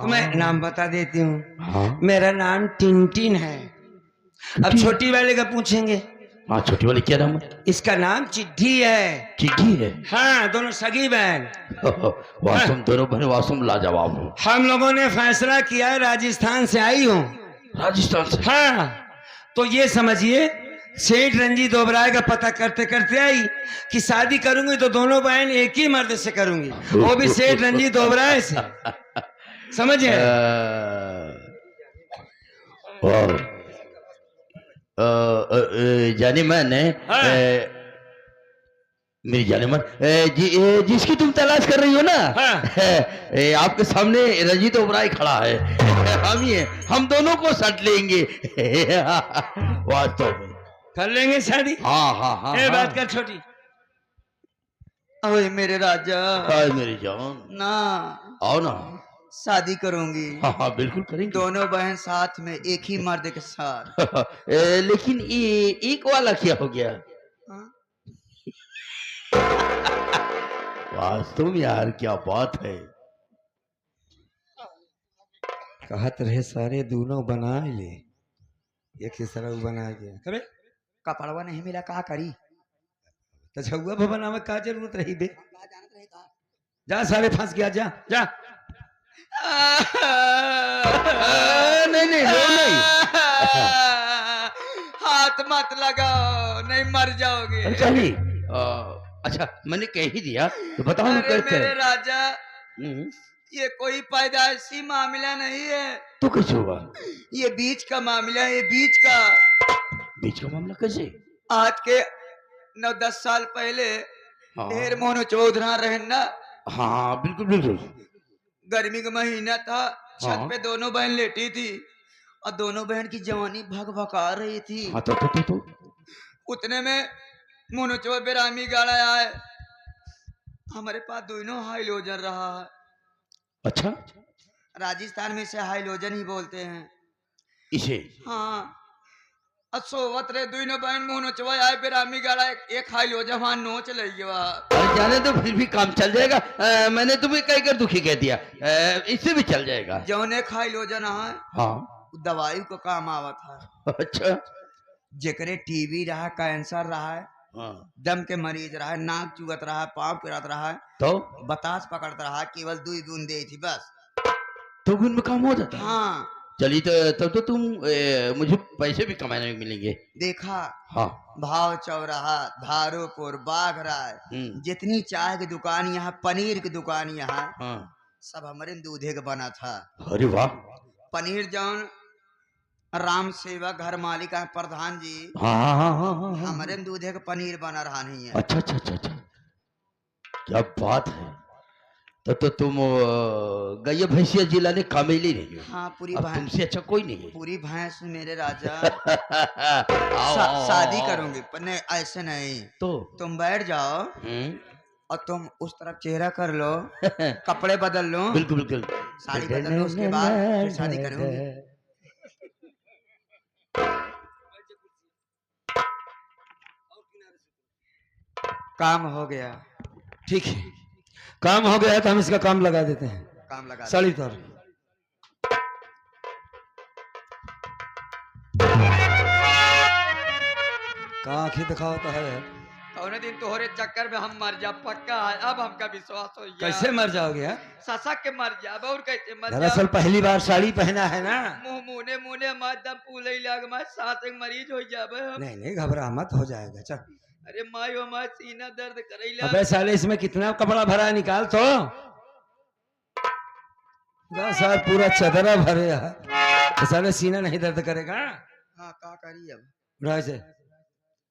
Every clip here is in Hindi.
तो मैं नाम बता देती हूँ। हाँ मेरा नाम टिनटिन है। अब छोटी वाले का पूछेंगे। हाँ, छोटी वाली क्या नाम है? इसका नाम चिट्ठी है। चिट्ठी है। हाँ, दोनों सगी बहन। वासुम, दोनों बहन वासुम लाजवाब हो। हम लोगों ने फैसला किया है, राजस्थान से आई हूँ। राजस्थान से? हाँ, तो ये समझिए सेठ रंजीत ओबराय का पता करते करते आई कि शादी करूंगी तो दोनों बहन एक ही मर्द से करूंगी, वो भी सेठ रंजीत ओबराय से। समझे? जाने मन हाँ। मेरी जाने मन जिसकी तुम तलाश कर रही हो ना, हाँ। आपके सामने रंजीत ओबराय खड़ा है। हम ही हैं, हम दोनों को सट लेंगे। वास्तव में कर लेंगे शादी। हाँ हाँ हाँ, ए, हाँ। बात कर छोटी। ओए मेरे राजा, हाय मेरी जान, ना आओ ना। शादी करूंगी। हाँ हाँ बिल्कुल करेंगे। दोनों बहन साथ में एक ही मर्द के साथ। लेकिन ये एक वाला क्या हो गया? हाँ? वास्तव में यार क्या बात है। कहत रहे सारे दोनों बना ले, एक ही सरह बना गया। कबे कपड़वा नहीं मिला, कहा करी? तो छुआ भवन में का जरूरत रही बे? जा सारे फंस गया, जा जा। नहीं नहीं रो नहीं। हाथ मत लगाओ, नहीं मर जाओगे। अरे चली, अच्छा मैंने कह ही दिया तो बताओ ना अरे कैसे। मेरे राजा, हम्म, ये कोई पैदाइशी मामला नहीं है, तो कैसे होगा? ये बीच का मामला है, ये बीच का। बीच का मामला कैसे? आज के 9-10 साल पहले हाँ ढेर मोनो चौधरा रहन ना, हाँ बिल्कुल बिल्कुल। गर्मी का महीना था, छत हाँ। पे दोनों बहन लेटी थी और दोनों बहन की जवानी भगभगा रही थी। हाँ तो उतने में मोनोचोर बेरामी गाड़ा आए, हमारे पास दोनों हाइलोजन रहा है। अच्छा, राजस्थान में इसे हाइलोजन ही बोलते हैं। इसे हाँ, सोवत रे दोनों बहन मोनोचवा आए, बेरामी गाड़ा एक हाइलोजन वहां नोच ले गया। अरे जाने तो फिर भी काम चल जाएगा। मैंने तुम्हें कह कर दुखी कह दिया, इससे भी चल जाएगा। जौन एक हाइलोजन है, हाँ दवाई को काम आवत है। अच्छा। जेकरे टीबी रहा, कैंसर रहा है, हाँ दम के मरीज रहा है, नाक चुगत रहा है, पाँव पिरात रहा है, तो बतास पकड़ता रहा, केवल 2 बूंद दे थी बस। तो भी उनमें काम हो जाता है। हाँ, चलिए तो तब तो तुम मुझे पैसे भी कमाने में मिलेंगे। देखा हाँ। भाव चौराहा, धारोपुर, बाघराय, जितनी चाय की दुकान यहाँ, पनीर की दुकान यहाँ, हाँ। सब हमारे दूधे का बना था। अरे वाह। पनीर जौन राम सेवक घर मालिक है प्रधान जी, हाँ हाँ हाँ हाँ हाँ, हाँ। हमारे दूधे का पनीर बना रहा नहीं है। अच्छा अच्छा अच्छा अच्छा, क्या बात है। तो तुम गैया भैंसिया जिलाने कामेली नहीं हो। हाँ, पूरी अब भैंस, तुमसे अच्छा कोई नहीं है। पूरी भैंस मेरे राजा। आओ, आओ, शादी आओ। करूंगी पर नहीं, ऐसे नहीं। तो तुम बैठ जाओ और तुम उस तरफ चेहरा कर लो, कपड़े बदल लो, बिल्कुल बिल्कुल। साड़ी बदल लो, उसके बाद फिर शादी करूंगी। काम हो गया, ठीक है, काम हो गया है तो हम इसका काम लगा देते हैं। काम लगा दो। साड़ी उतार। कहाँ आंखें दिखाता है यार? कौने दिन तोहरे चक्कर में हम मर जा पक्का है, अब हमका विश्वास हो गया। कैसे मर जाओगे यार? ससक के मर जा, और कैसे मर जा? दरअसल पहली बार साड़ी पहना है ना। मुंह मुने मुने मत दम पूले लग मत, साथ एक मरीज हो जाबे हम। नहीं नहीं घबरा मत, हो जाएगा। चल। अरे माई हो माई, सीना दर्द करैला। अबे साले इसमें कितना कपड़ा भरा है, निकाल तो। जा साल पूरा चदरा भरे है, तो साले सीना नहीं दर्द करेगा। हाँ, का करी अब? उठा से,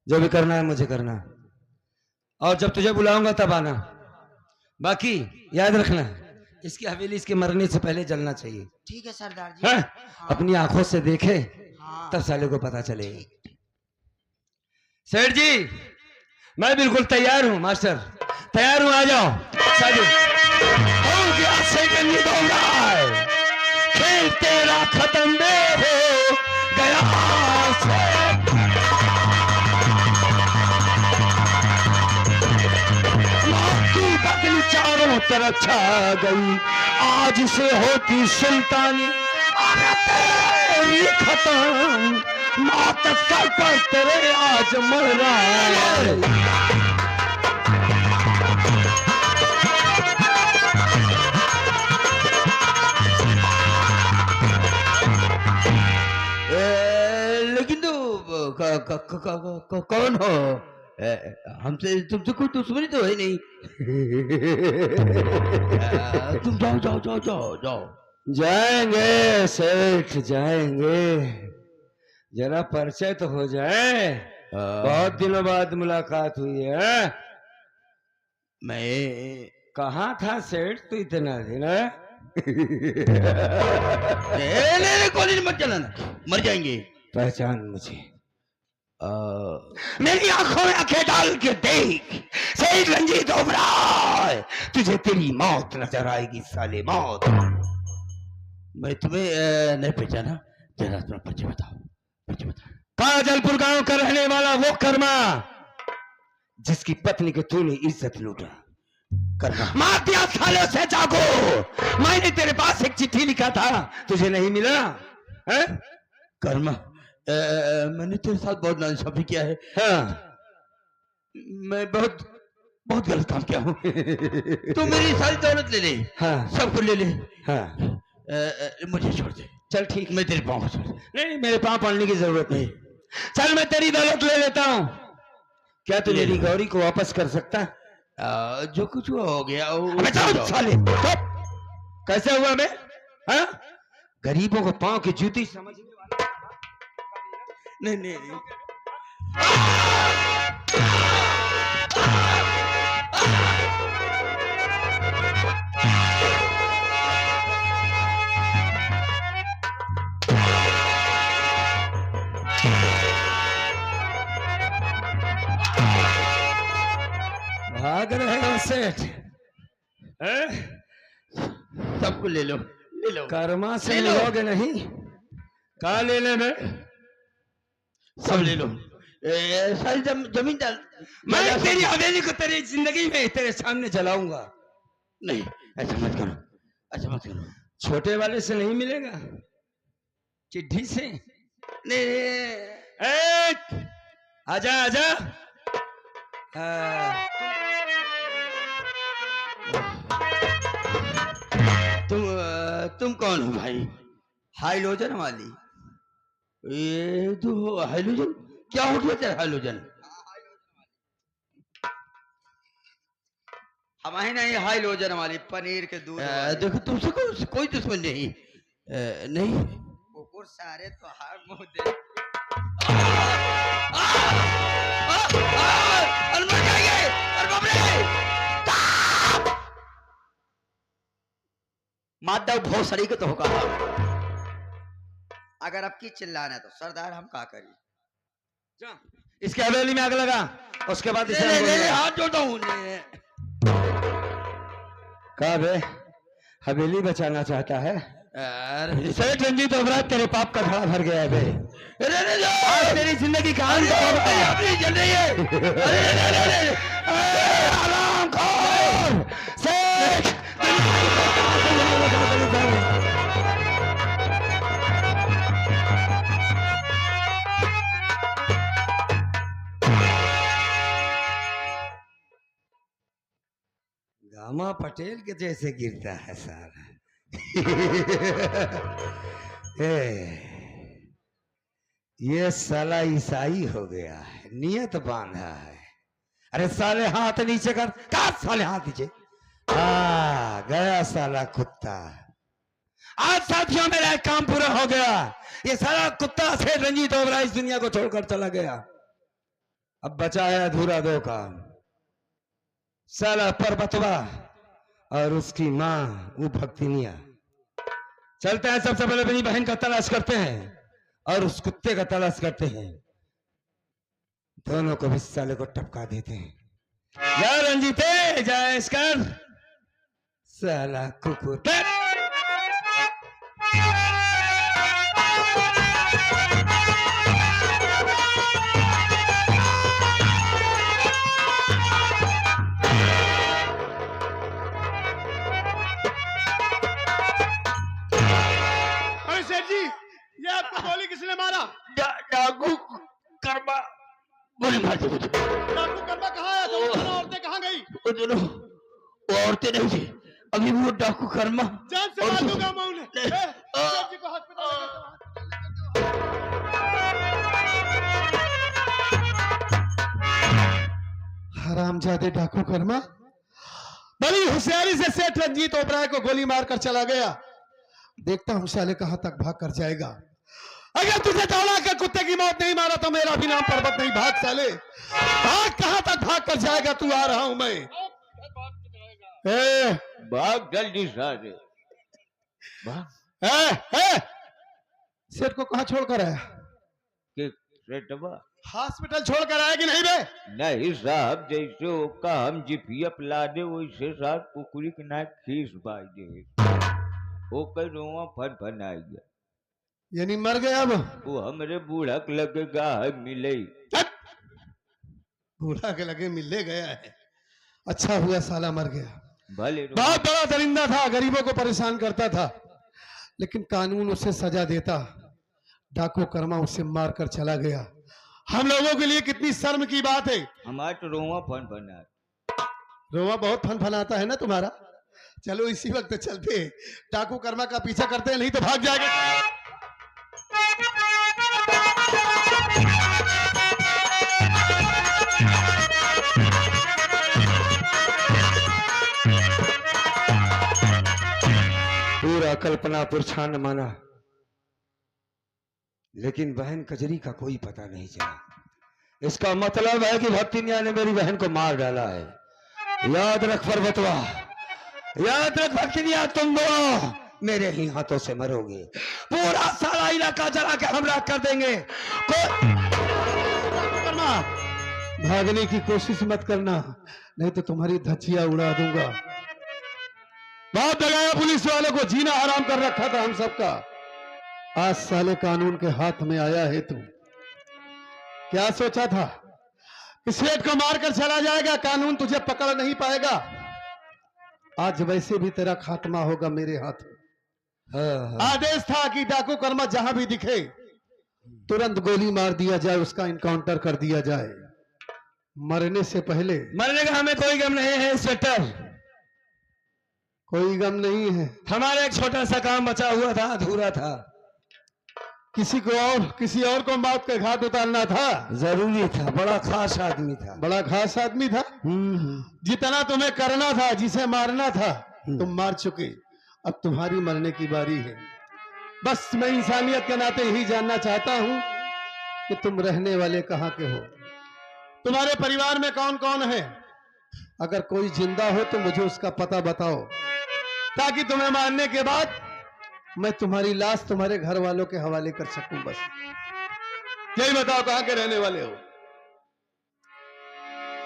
जो भी करना है मुझे करना, और जब तुझे बुलाऊंगा तब आना। बाकी याद रखना, इसकी हवेली इसके मरने से पहले जलना चाहिए। ठीक है सरदार जी। है? हाँ। अपनी आंखों से देखे हाँ। तब साले को पता चलेगा। सेठ जी, मैं बिल्कुल तैयार हूँ मास्टर, तैयार हूँ, आ जाओ। शादी हो गया, सेकंड नहीं दौड़ रहा है, खेल तेरा खत्म दे हो गया से। मौत की बदली चारों तरफ छा गई, आज से होती सुल्तानी अरे तेरी खत्म, मौत सर पर तेरे आज मर रहा है। लेकिन तो कौन हो? हमसे तुमसे कोई दुश्मनी तो है नहीं। तुम जाओ जाओ जाओ जाओ जाओ। जाएंगे सेठ जाएंगे, जरा परिचय तो हो जाए, बहुत दिनों बाद मुलाकात हुई है। मैं कहाँ था सेठ तू इतना दिन है? कॉलेज मत चलाना, मर जाएंगे। पहचान मुझे, मेरी आंखों में आंखें डाल के देख, सेठ रंजीत ओबराय, तुझे तेरी मौत नजर आएगी साले, मौत। मैं तुम्हें नहीं पहचाना, जरा अपना परिचय बताओ, परिचय बताओ। काजलपुर गांव का रहने वाला वो कर्मा जिसकी पत्नी को तूने इज्जत लूटा। कर्मा मार दिया सालों से जागो, मैंने तेरे पास एक चिट्ठी लिखा था, तुझे नहीं मिला है? कर्मा, मैंने तेरे साथ बहुत नाइंसाफी किया है। हाँ। मैं बहुत बहुत गलत काम किया हूँ। तू मेरी सारी दौलत ले ले, हाँ। सब कुछ ले ले, हाँ। मुझे छोड़ दे। चल ठीक, मैं तेरे पाँव छोड़ दे। नहीं मेरे पाँव पड़ने की जरूरत नहीं, चल मैं तेरी दौलत ले लेता हूँ। क्या तू मेरी गौरी को वापस कर सकता? जो कुछ हुआ हो गया। अबे चल साले, चुप। कैसे हुआ बे? हाँ? गरीबों को पाँव की जूती समझने वाला नहीं नहीं, नहीं। भाग रहे हो सेठ? सबको ले लो, ले लो। कर्मा से लोगे नहीं? कहा ले ले मैं? सब ले लो। सारी जमीन डाल। मैं तेरी हवेली को तेरी जिंदगी में तेरे सामने जलाऊंगा। नहीं, ऐसा मत करो, ऐसा मत करो। छोटे वाले से नहीं मिलेगा, चिट्ठी से? नहीं, आजा आजा। तुम कौन हो भाई? हाइलोजन वाली। ये तो हाइलोजन, क्या हो गया तेरा हाइलोजन? हमारी नहीं, हाइलोजन वाली, पनीर के दूध वाली। देखो तुमसे कोई दुश्मन नहीं। नहीं कुकुर सारे तो हार मुंह दे। माधव भोसड़ी को तो होगा। अगर अब की चिल्लाना है तो सरदार हम का करी? इसके हवेली में आग लगा, उसके बाद इसे हाथ जोड़ता हूँ। कहा बे, हवेली बचाना चाहता है? सेठ रंजीत ओबराय, तेरे पाप का घड़ा भर गया है बे। आज तेरी जिंदगी का अंत चल रही है। आराम खोर सेठ। गामा पटेल के जैसे गिरता है सारा। ये साला ईसाई हो गया है, नियत बांधा है। अरे साले हाथ नीचे कर, साले हाथ नीचे। गया साला कुत्ता। आज साथियों मेरा एक काम पूरा हो गया। ये साला कुत्ता से रंजीत ओबराय इस दुनिया को छोड़कर चला गया। अब बचा है अधूरा दो काम, साला परबतवा और उसकी माँ वो भक्तिनिया। चलते हैं, सबसे पहले अपनी बहन का तलाश करते हैं और उस कुत्ते का तलाश करते हैं। दोनों को भी साले को टपका देते हैं। जा रंजीते, जा इसकर साला कुकुर। सेठ जी, ये आपको गोली किसने मारा? डाकू कर्मा गोली मार दी मुझे। डाकू कर्मा कहाँ आया था? वो दोनों औरतें कहाँ गई? वो दोनों वो औरतें नहीं थी, अभी वो डाकू कर्मा जान से और मार दूसरे- दूंगा मैं उन्हें। सेठ जी को हॉस्पिटल ले जाओ। हरामजादे डाकू कर्मा बड़ी होशियारी से सेठ रंजीत ओबराय को गोली मारकर चला गया। देखता हूं साले कहां तक भाग कर जाएगा। अगर तुझे दौड़ा कर कुत्ते की मौत नहीं मारा तो मेरा भी नाम पर्वत नहीं। भाग साले, भाग, कहां तक भाग कर जाएगा तू? आ रहा हूं मैं। ए, भाग जल्दी सारे भाग। ए, सेठ को कहां छोड़कर आया? के सेठवा हॉस्पिटल छोड़कर आया कि नहीं बे? नहीं साहब, जैसे ओका हम जिपियप ला दे वैसे साहब कुकुरी के ना खीस बाज दे ओकर रोवा फन आ गया। यानी मर गया अब? वो हमरे बूढ़क लगेगा है मिले बूढ़ा के लगे मिलने गया है। अच्छा हुआ साला मर गया। भले बहुत बड़ा दरिंदा था, गरीबों को परेशान करता था, लेकिन कानून उसे सजा देता। डाकू कर्मा उसे मार कर चला गया। हम लोगों के लिए कितनी शर्म की बात है। हमारा तो रोवा फन आ। रोवा बहुत फनफनाता है ना तुम्हारा। चलो इसी वक्त चलते डाकू कर्मा का पीछा करते हैं, नहीं तो भाग जाएगा। पूरा कल्पना पुरछान माना, लेकिन बहन कजरी का कोई पता नहीं चला। इसका मतलब है कि भक्तिनिया ने मेरी बहन को मार डाला है। याद रख पर्वतवा, याद रख भक्तिनिया, तुम दोनों मेरे ही हाथों से मरोगे। पूरा सारा इलाका जला के हमला कर देंगे। भागने की कोशिश मत करना, नहीं तो तुम्हारी धज्जियां उड़ा दूंगा। बहुत लगाया पुलिस वालों को, जीना हराम कर रखा था हम सबका। आज साले कानून के हाथ में आया है तू। क्या सोचा था कि सेठ को मारकर चला जाएगा, कानून तुझे पकड़ नहीं पाएगा। आज वैसे भी तेरा खात्मा होगा मेरे हाथ में। आदेश था कि डाकू कर्मा जहां भी दिखे तुरंत गोली मार दिया जाए, उसका इनकाउंटर कर दिया जाए मरने से पहले। मरने का हमें कोई गम नहीं है इंस्पेक्टर, कोई गम नहीं है। हमारा एक छोटा सा काम बचा हुआ था, अधूरा था। किसी और को मौत के घाट उतारना था। जरूरी था, बड़ा खास आदमी था। बड़ा खास आदमी था। जितना तुम्हें करना था, जिसे मारना था, तुम मार चुके। अब तुम्हारी मरने की बारी है। बस मैं इंसानियत के नाते यही जानना चाहता हूं कि तुम रहने वाले कहां के हो, तुम्हारे परिवार में कौन कौन है। अगर कोई जिंदा हो तो मुझे उसका पता बताओ, ताकि तुम्हें मारने के बाद मैं तुम्हारी लाश तुम्हारे घर वालों के हवाले कर सकूं। बस यही बताओ, कहां के रहने वाले हो?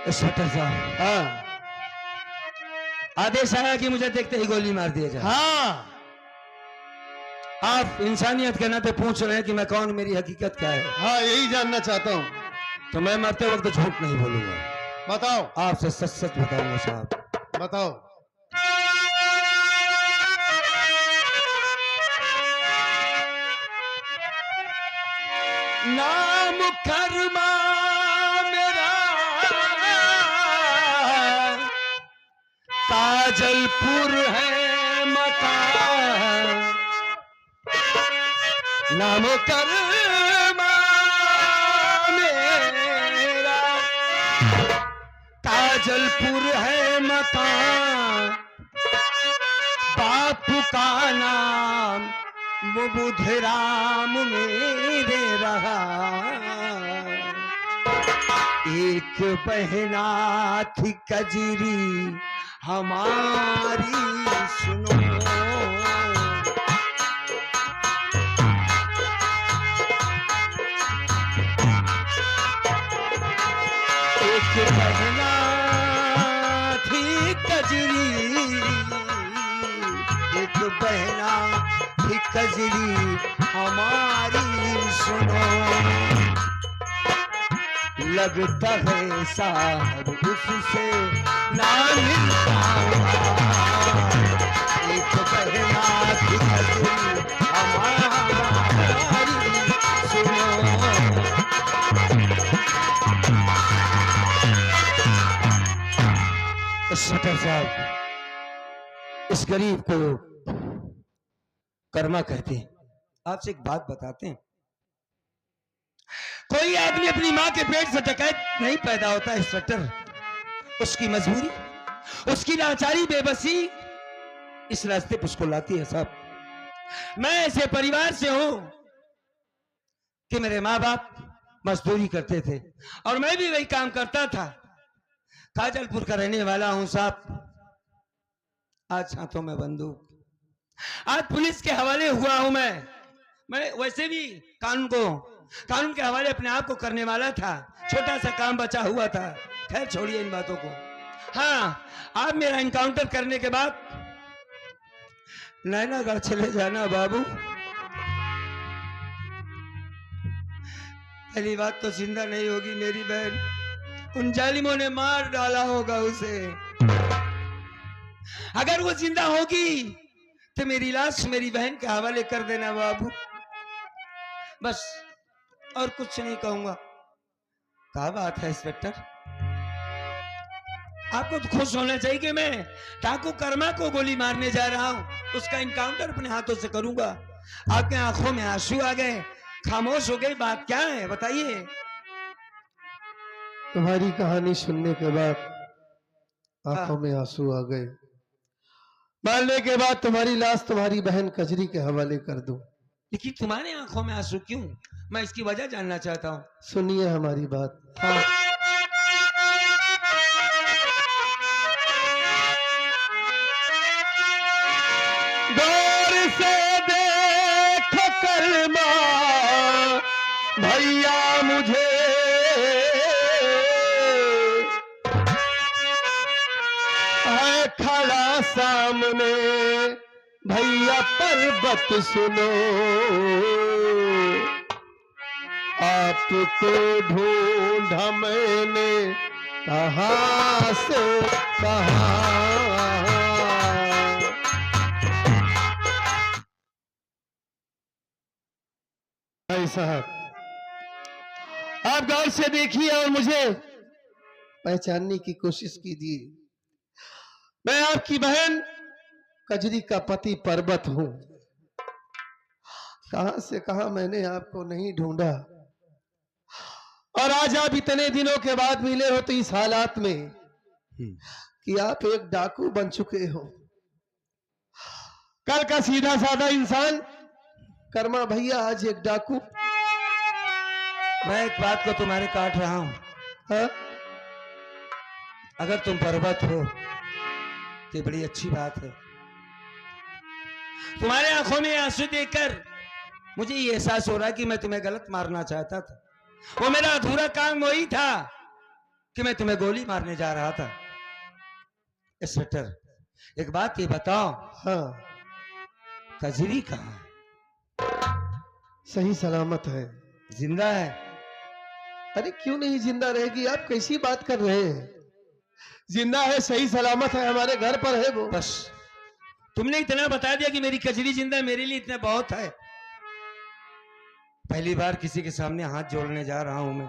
इंस्पेक्टर साहब, हाँ आदेश आया कि मुझे देखते ही गोली मार दिया जाए। हाँ, आप इंसानियत के नाते पूछ रहे हैं कि मैं कौन, मेरी हकीकत क्या है। हाँ यही जानना चाहता हूं। तो मैं मरते वक्त झूठ नहीं बोलूंगा, बताओ, आपसे सच सच बताऊंगा साहब। बताओ। नाम कर्मा मेरा काजलपुर है मकान। नाम कर्मा मेरा काजलपुर है मकान। बापू का नाम वो बुधराम मेरे रहा। एक बहना थी कजरी हमारी सुनो। एक बहना थी कजरी, एक बहना थी कजरी हमारी सुनो। लगता है साहब उससे ना मिलता। एक बहना थी कजरी हमारी इंस्पेक्टर साहब, इस गरीब को कर्मा कहते हैं। आपसे एक बात बताते हैं, कोई आदमी अपनी मां के पेट से डकैत नहीं पैदा होता है इंस्पेक्टर। उसकी मजबूरी, उसकी लाचारी, बेबसी इस रास्ते पर उसको लाती है साहब। मैं ऐसे परिवार से हूं कि मेरे माँ बाप मजदूरी करते थे और मैं भी वही काम करता था। काजलपुर का रहने वाला हूं साहब। आज हाथों में बंदूक, आज पुलिस के हवाले हुआ हूं मैं वैसे भी कानून के हवाले अपने आप को करने वाला था। छोटा सा काम बचा हुआ था। खैर छोड़िए इन बातों को। हाँ, आप मेरा इनकाउंटर करने के बाद नैनागढ़ चले जाना बाबू। पहली बात तो जिंदा नहीं होगी मेरी बहन, उन जालिमों ने मार डाला होगा उसे। अगर वो जिंदा होगी तो मेरी लाश मेरी बहन के हवाले कर देना बाबू। बस और कुछ नहीं कहूंगा। क्या बात है इंस्पेक्टर, आपको तो खुश होना चाहिए कि मैं डाकू कर्मा को गोली मारने जा रहा हूं, उसका इनकाउंटर अपने हाथों से करूंगा। आपके आंखों में आंसू आ गए, खामोश हो गई, बात क्या है बताइए। तुम्हारी कहानी सुनने के बाद आंखों में आंसू आ गए। मारने के बाद तुम्हारी लाश तुम्हारी बहन कजरी के हवाले कर दूं। लेकिन तुम्हारे आंखों में आंसू क्यों, मैं इसकी वजह जानना चाहता हूँ। सुनिए हमारी बात। हाँ। गौर से देखो कलमा भैया मुझे, है खड़ा सामने भैया पर्वत सुनो, आपको ढूंढा मैंने कहां से कहां। भाई साहब, आप गौर से देखिए और मुझे पहचानने की कोशिश कीजिए। मैं आपकी बहन कजरी का पति पर्वत हूं। कहां से कहां मैंने आपको नहीं ढूंढा, और आज आप इतने दिनों के बाद मिले हो तो इस हालात में कि आप एक डाकू बन चुके हो। कल का सीधा साधा इंसान कर्मा भैया, आज एक डाकू। मैं एक बात को तुम्हारे काट रहा हूं। हाँ? अगर तुम पर्वत हो तो बड़ी अच्छी बात है। तुम्हारे आंखों में आंसू देखकर मुझे ये एहसास हो रहा है कि मैं तुम्हें गलत मारना चाहता था। वो मेरा अधूरा काम वही था कि मैं तुम्हें गोली मारने जा रहा था। इंस्पेक्टर, एक बात ये बताओ। हाँ, कजरी कहाँ है? सही सलामत है, जिंदा है? अरे क्यों नहीं जिंदा रहेगी, आप कैसी बात कर रहे हैं? जिंदा है, सही सलामत है, हमारे घर पर है वो। बस तुमने इतना बता दिया कि मेरी कजरी जिंदा है, मेरे लिए इतना बहुत है। पहली बार किसी के सामने हाथ जोड़ने जा रहा हूं मैं।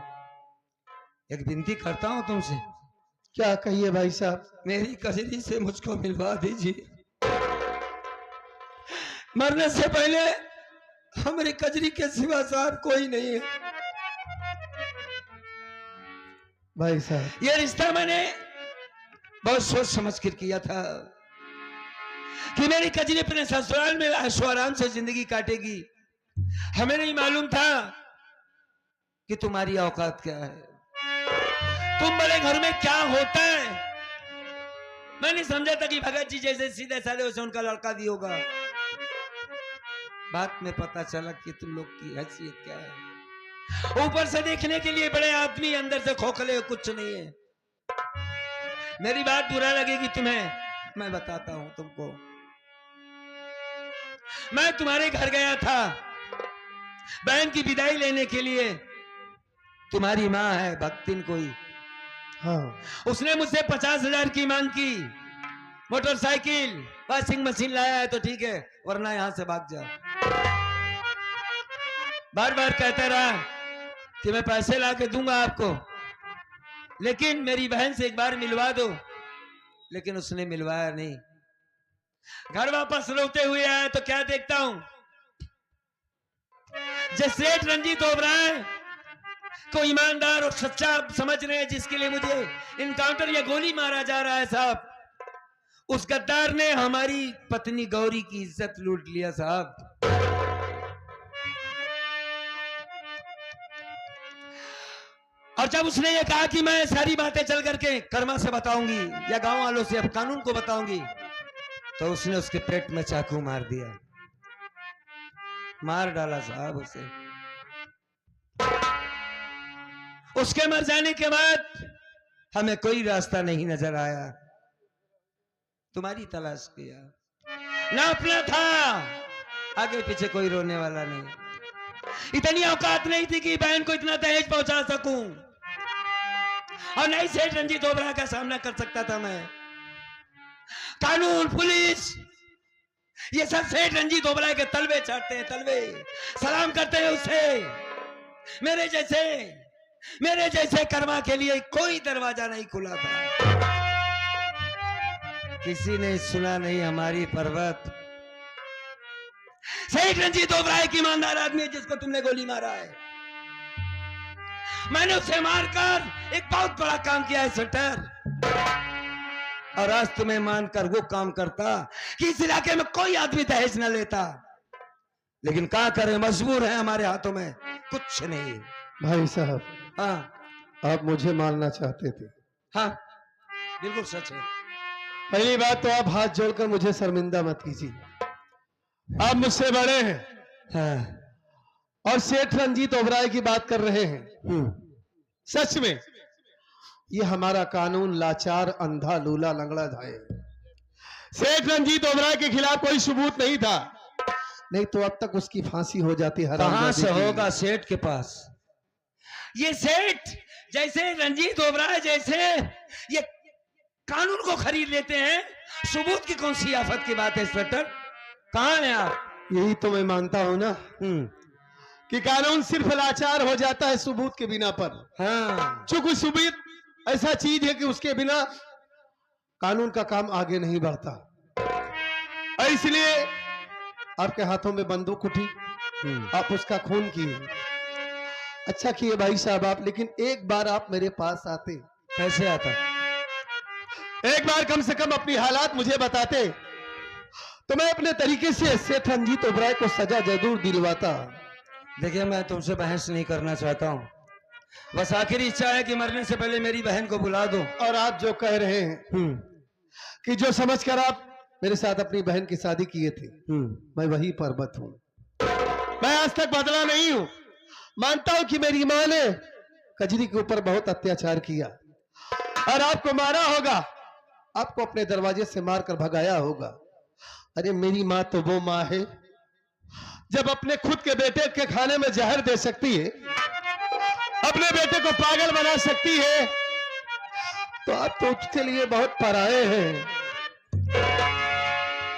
एक विनती करता हूं तुमसे। क्या कहिए भाई साहब? मेरी कजरी से मुझको मिलवा दीजिए। मरने से पहले हमारी कजरी के सिवा साहब कोई नहीं है। भाई साहब, ये रिश्ता मैंने बहुत सोच समझ कर किया था कि मेरी कजरी अपने ससुराल में ऐशो आराम से जिंदगी काटेगी। हमें नहीं मालूम था कि तुम्हारी औकात क्या है, तुम बड़े घर में क्या होता है। मैंने समझा था कि भगत जी जैसे सीधे साधे उसे उनका लड़का दी होगा। बात में पता चला कि तुम लोग की हैसियत क्या है। ऊपर से देखने के लिए बड़े आदमी, अंदर से खोखले, कुछ नहीं है। मेरी बात बुरा लगेगी तुम्हें, मैं बताता हूं तुमको। मैं तुम्हारे घर गया था बहन की विदाई लेने के लिए। तुम्हारी माँ है भक्तिन कोई, हाँ, उसने मुझसे 50,000 की मांग की। मोटरसाइकिल, वॉशिंग मशीन लाया है तो ठीक है, वरना यहां से भाग जा। बार बार कहता रहा कि मैं पैसे ला के दूंगा आपको, लेकिन मेरी बहन से एक बार मिलवा दो। लेकिन उसने मिलवाया नहीं। घर वापस रोते हुए आया तो क्या देखता हूं, जो सेठ रंजीत ओबराय को ईमानदार और सच्चा समझ रहे हैं, जिसके लिए मुझे इनकाउंटर या गोली मारा जा रहा है साहब, उस गद्दार ने हमारी पत्नी गौरी की इज्जत लूट लिया साहब। और जब उसने ये कहा कि मैं सारी बातें चल करके कर्मा से बताऊंगी या गांव वालों से अब कानून को बताऊंगी, तो उसने उसके पेट में चाकू मार दिया, मार डाला साहब उसे। उसके मर जाने के बाद हमें कोई रास्ता नहीं नजर आया, तुम्हारी तलाश किया, ना अपना था, आगे पीछे कोई रोने वाला नहीं। इतनी औकात नहीं थी कि बहन को इतना दहेज पहुंचा सकूं, और नहीं सेठ रंजीत ओबराय का सामना कर सकता था मैं। कानून, पुलिस, ये सब सेठ रंजीत ओबराय के तलवे चाटते हैं, तलवे सलाम करते हैं उसे। मेरे जैसे कर्मा के लिए कोई दरवाजा नहीं खुला था। किसी ने सुना नहीं हमारी पर्वत। सेठ रंजीत ओबराय की ईमानदार आदमी है जिसको तुमने गोली मारा है। मैंने उसे मारकर एक बहुत बड़ा काम किया है सेटर, और आज तुम्हें मानकर वो काम करता कि इस इलाके में कोई आदमी दहेज न लेता, लेकिन क्या करें, मजबूर है, हमारे हाथों में कुछ नहीं। भाई साहब, हाँ आप मुझे मारना चाहते थे। हाँ बिल्कुल सच है। पहली बात तो आप हाथ जोड़कर मुझे शर्मिंदा मत कीजिए, आप मुझसे बड़े हैं। हाँ और सेठ रंजीत ओबराय की बात कर रहे हैं। सच में ये हमारा कानून लाचार, अंधा, लूला, लंगड़ा था। सेठ रंजीत ओबराय के खिलाफ कोई सबूत नहीं था, नहीं तो अब तक उसकी फांसी हो जाती। कहां से होगा सेठ के पास? ये सेठ जैसे रंजीत ओबराय जैसे ये कानून को खरीद लेते हैं, सबूत की कौन सी आफत की बात है इंस्पेक्टर? कहां हैं आप? यही तो मैं मानता हूं ना कि कानून सिर्फ लाचार हो जाता है सबूत के बिना पर। हाँ चूंकि सबूत ऐसा चीज है कि उसके बिना कानून का काम आगे नहीं बढ़ता, और इसलिए आपके हाथों में बंदूक उठी, आप उसका खून किए। अच्छा किए भाई साहब आप, लेकिन एक बार आप मेरे पास आते। कैसे आता? एक बार कम से कम अपनी हालात मुझे बताते तो मैं अपने तरीके से सेठ रंजीत ओबराय को सजा जरूर दिलवाता। देखिए, मैं तुमसे बहस नहीं करना चाहता हूँ, बस आखिरी इच्छा है कि मरने से पहले मेरी बहन को बुला दो। और आप जो कह रहे हैं कि जो समझकर आप मेरे साथ अपनी बहन की शादी किए थे, मैं वही पर्वत हूं। मैं आज तक बदला नहीं हूं। मानता हूं कि मेरी मां ने कजरी के ऊपर बहुत अत्याचार किया और आपको मारा होगा, आपको अपने दरवाजे से मारकर भगाया होगा। अरे मेरी माँ तो वो माँ है जब अपने खुद के बेटे के खाने में जहर दे सकती है, अपने बेटे को पागल बना सकती है, तो आप तो उसके लिए बहुत पराये हैं।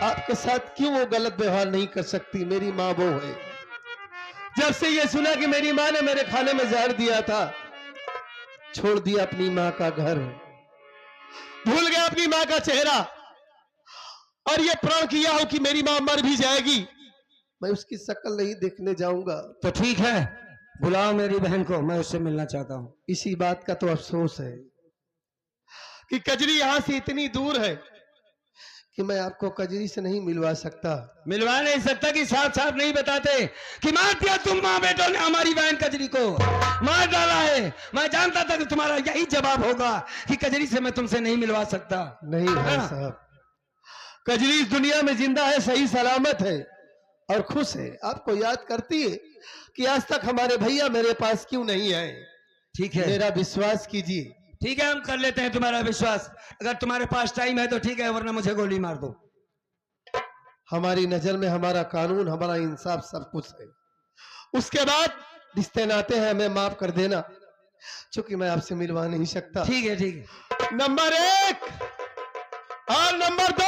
आपके साथ क्यों वो गलत व्यवहार नहीं कर सकती? मेरी माँ वो है। जब से ये सुना कि मेरी माँ ने मेरे खाने में जहर दिया था, छोड़ दिया अपनी माँ का घर, भूल गया अपनी माँ का चेहरा, और ये प्रण किया हो कि मेरी माँ मर भी जाएगी, मैं उसकी शक्ल नहीं देखने जाऊंगा। तो ठीक है, बुलाओ मेरी बहन को, मैं उससे मिलना चाहता हूँ। इसी बात का तो अफसोस है कि कजरी यहां से इतनी दूर है कि मैं आपको कजरी से नहीं मिलवा सकता। मिलवा नहीं सकता कि साफ साफ नहीं बताते कि मार दिया तुम माँ बेटों ने हमारी बहन कजरी को, मार डाला है। मैं जानता था कि तुम्हारा यही जवाब होगा कि कजरी से मैं तुमसे नहीं मिलवा सकता। नहीं भाई साहब, कजरी इस दुनिया में जिंदा है, सही सलामत है और खुश है। आपको याद करती है कि आज तक हमारे भैया मेरे पास क्यों नहीं आए। ठीक है, मेरा विश्वास कीजिए। ठीक है, हम कर लेते हैं तुम्हारा विश्वास। अगर तुम्हारे पास टाइम है तो ठीक है, वरना मुझे गोली मार दो। हमारी नजर में हमारा कानून, हमारा इंसाफ सब कुछ है। उसके बाद रिश्ते नाते हैं, हमें माफ कर देना, क्योंकि मैं आपसे मिलवा नहीं सकता। ठीक है, ठीक है। नंबर 1 और नंबर 2।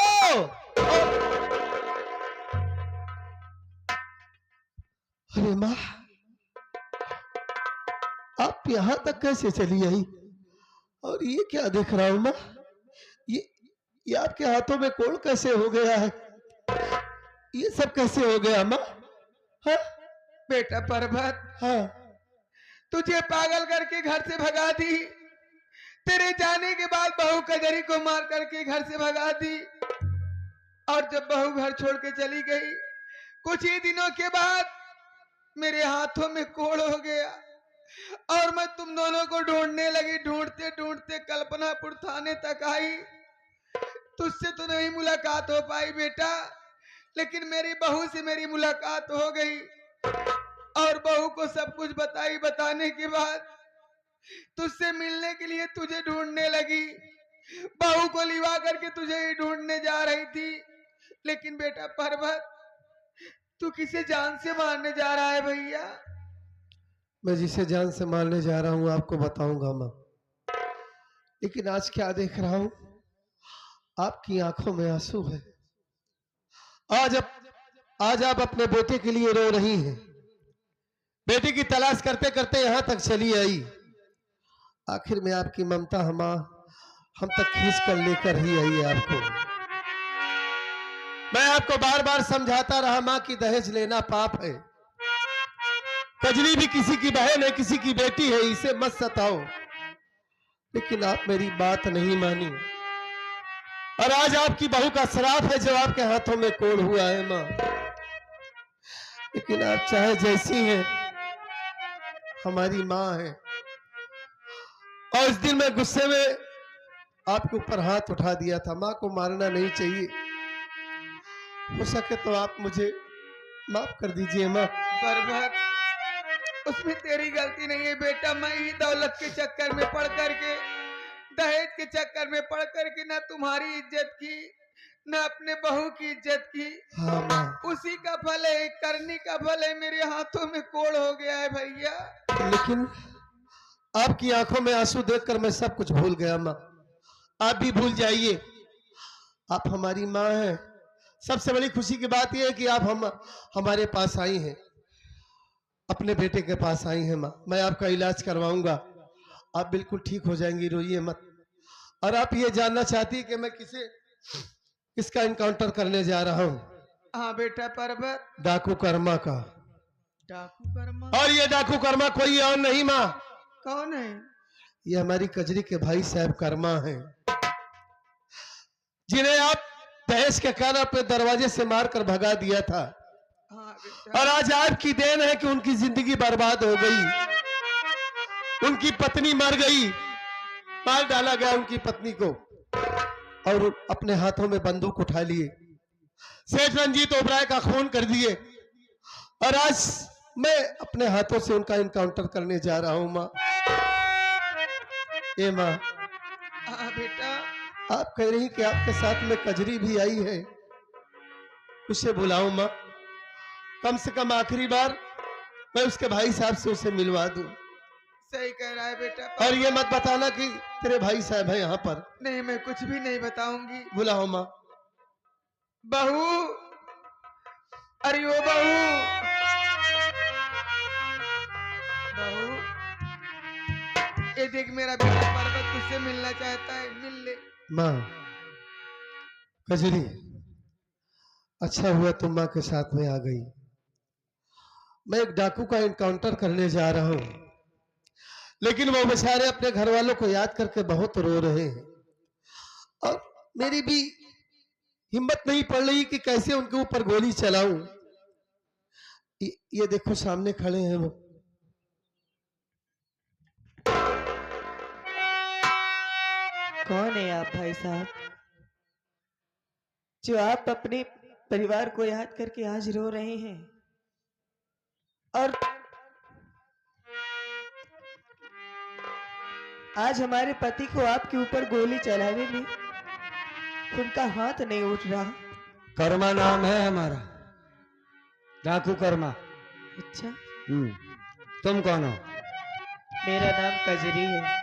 अरे माँ, आप यहां तक कैसे चली आई? और ये क्या देख रहा हूं माँ? ये आपके हाथों में कोड़ कैसे हो गया है? ये सब कैसे हो गया माँ? हाँ बेटा पर्वत, हाँ तुझे पागल करके घर से भगा दी, तेरे जाने के बाद बहू कजरी को मार करके घर से भगा दी, और जब बहू घर छोड़ के चली गई, कुछ ही दिनों के बाद मेरे हाथों में कोड़ हो गया और मैं तुम दोनों को ढूंढने लगी। ढूंढते ढूंढते कल्पनापुर थाने तक आई। तुझसे तो नहीं मुलाकात हो पाई बेटा, लेकिन मेरी बहू से मेरी मुलाकात हो गई और बहू को सब कुछ बताई। बताने के बाद तुझसे मिलने के लिए तुझे ढूंढने लगी। बहू को लिवा करके तुझे ही ढूंढने जा रही थी, लेकिन बेटा पर्वत, तू किसे जान से मारने जा रहा है भैया? मैं जिसे जान से मारने जा रहा हूँ आपको बताऊंगा माँ, लेकिन आज क्या देख रहा हूँ, आपकी आंखों में आंसू है। आज आप अपने बेटे के लिए रो रही हैं। बेटे की तलाश करते करते यहां तक चली आई। आखिर में आपकी ममता हम तक खींच कर लेकर ही आई है आपको। मैं आपको बार बार समझाता रहा मां कि दहेज लेना पाप है। कजरी भी किसी की बहन है, किसी की बेटी है, इसे मत सताओ, लेकिन आप मेरी बात नहीं मानी और आज आपकी बहू का श्राप है जो आपके हाथों में कोड़ हुआ है मां। लेकिन आप चाहे जैसी हैं, हमारी मां है, और इस दिन मैं गुस्से में आपके ऊपर हाथ उठा दिया था। मां को मारना नहीं चाहिए, हो सके तो आप मुझे माफ कर दीजिए मां। पर्वत, उसमें तेरी गलती नहीं है बेटा। मैं ही दौलत के चक्कर में पड़ करके, दहेज के चक्कर में पड़ करके ना तुम्हारी इज्जत की, ना अपने बहू की इज्जत की। हाँ मां। उसी का फल है, करनी का फल है। मेरे हाथों में कोड़ हो गया है भैया। लेकिन आपकी आंखों में आंसू देखकर मैं सब कुछ भूल गया मां। आप भी भूल जाइए, आप हमारी मां हैं। सबसे बड़ी खुशी की बात यह है कि आप हमारे पास आई हैं, अपने बेटे के पास आई हैं मां। मैं आपका इलाज करवाऊंगा, आप बिल्कुल ठीक हो जाएंगी, रोइए मत। और आप ये जानना चाहती है कि मैं किसका इनकाउंटर करने जा रहा हूँ? हाँ बेटा पर्वत। डाकू कर्मा का। डाकू कर्मा? और ये डाकू कर्मा कोई और नहीं माँ, कौन है? ये हमारी कजरी के भाई साहब कर्मा हैं, जिन्हें आप दहेज के कारण अपने दरवाजे से मारकर भगा दिया था। हाँ बेटा। और आज आपकी देन है कि उनकी जिंदगी बर्बाद हो गई। उनकी पत्नी मर गई, मार डाला गया उनकी पत्नी को, और अपने हाथों में बंदूक उठा लिए, सेठ रंजीत ओबराय का खून कर दिए। और आज मैं अपने हाथों से उनका इनकाउंटर करने जा रहा हूं माँ। ए माँ, हाँ बेटा। आप कह रही कि आपके साथ में कजरी भी आई है, उसे बुलाऊं माँ? कम से कम आखिरी बार मैं उसके भाई साहब से उसे मिलवा दूं। सही कह रहा है बेटा। और ये मत बताना कि तेरे भाई साहब है यहाँ पर। नहीं, मैं कुछ भी नहीं बताऊंगी। बुलाओ माँ। बहू, अरे ओ बहू, बहू, ये देख मेरा बेटा पर्वत तुझसे मिलना चाहता है, मिल ले। माँ, कजरी, अच्छा हुआ तुम माँ के साथ में आ गई। मैं एक डाकू का इनकाउंटर करने जा रहा हूँ, लेकिन वो बेचारे अपने घर वालों को याद करके बहुत रो रहे हैं, और मेरी भी हिम्मत नहीं पड़ रही कि कैसे उनके ऊपर गोली चलाऊं। ये देखो सामने खड़े हैं वो। कौन है आप भाई साहब, जो आप अपने परिवार को याद करके आज रो रहे हैं? और आज हमारे पति को आपके ऊपर गोली चलाने में उनका हाथ नहीं उठ रहा। कर्मा नाम है हमारा, डाकू कर्मा। अच्छा, तुम कौन हो? मेरा नाम कजरी है।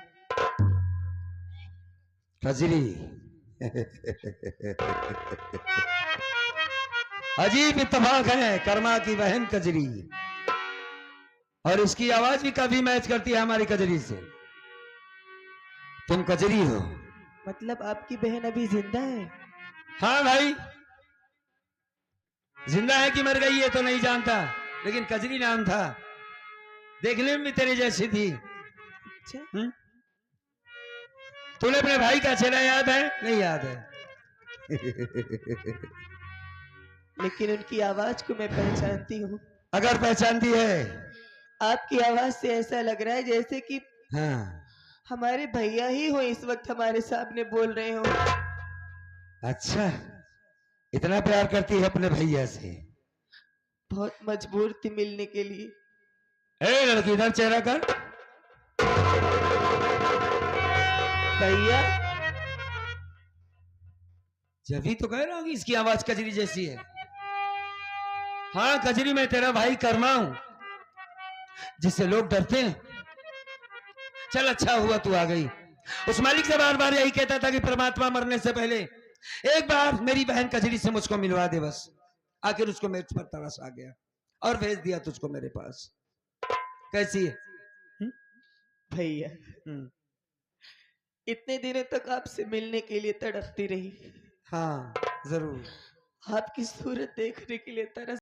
कजरी? अजीब इत्तेफाक है, कर्मा की बहन कजरी, और इसकी आवाज भी काफी मैच करती है हमारी कजरी से। तुम कजरी हो? मतलब आपकी बहन अभी जिंदा है? हाँ भाई, जिंदा है कि मर गई है तो नहीं जानता, लेकिन कजरी नाम था, देखने में भी तेरे जैसी थी। अच्छा, तूने अपने भाई का चेहरा याद है? नहीं याद है। लेकिन उनकी आवाज को मैं पहचानती हूँ। अगर पहचानती है? आपकी आवाज से ऐसा लग रहा है जैसे कि हाँ। हमारे भैया ही हो, इस वक्त हमारे सामने बोल रहे हो। अच्छा, इतना प्यार करती है अपने भैया से? बहुत मजबूर थी मिलने के लिए। ए लड़की, इधर चेहरा कर। भैया, जब ही तो कह रहा हूँ कि इसकी आवाज कजरी जैसी है। हाँ कजरी, मैं तेरा भाई कर्मा हूं, जिससे लोग डरते हैं। चल अच्छा हुआ तू आ गई। उस मालिक से बार बार यही कहता था कि परमात्मा मरने से पहले एक बार मेरी बहन कजरी से मुझको मिलवा दे बस। आखिर उसको मेरे पर तरस आ गया और भेज दिया तुझको मेरे पास। कैसी है? भैया इतने दिनों तक आपसे मिलने के लिए तड़पती रही, हाँ जरूर। आपकी सूरत देखने के लिए तरस